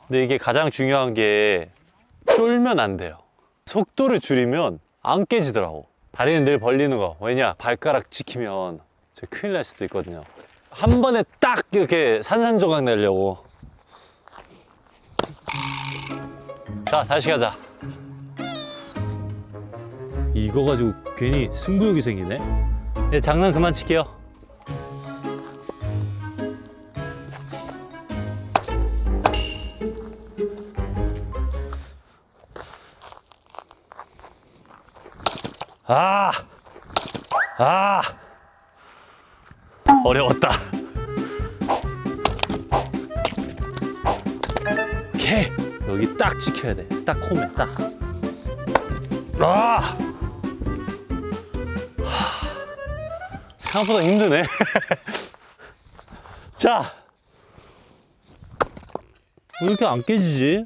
근데 이게 가장 중요한 게 쫄면 안 돼요. 속도를 줄이면 안 깨지더라고. 다리는 늘 벌리는 거. 왜냐? 발가락 찍히면 큰일 날 수도 있거든요. 한 번에 딱 이렇게 산산조각 내려고. 자, 다시 가자. 이거 가지고 괜히 승부욕이 생기네. 네, 장난 그만 칠게요. 어려웠다. 오케이. 여기 딱 지켜야 돼. 딱 홈에 딱. 생각보다 힘드네. 자, 왜 이렇게 안 깨지지?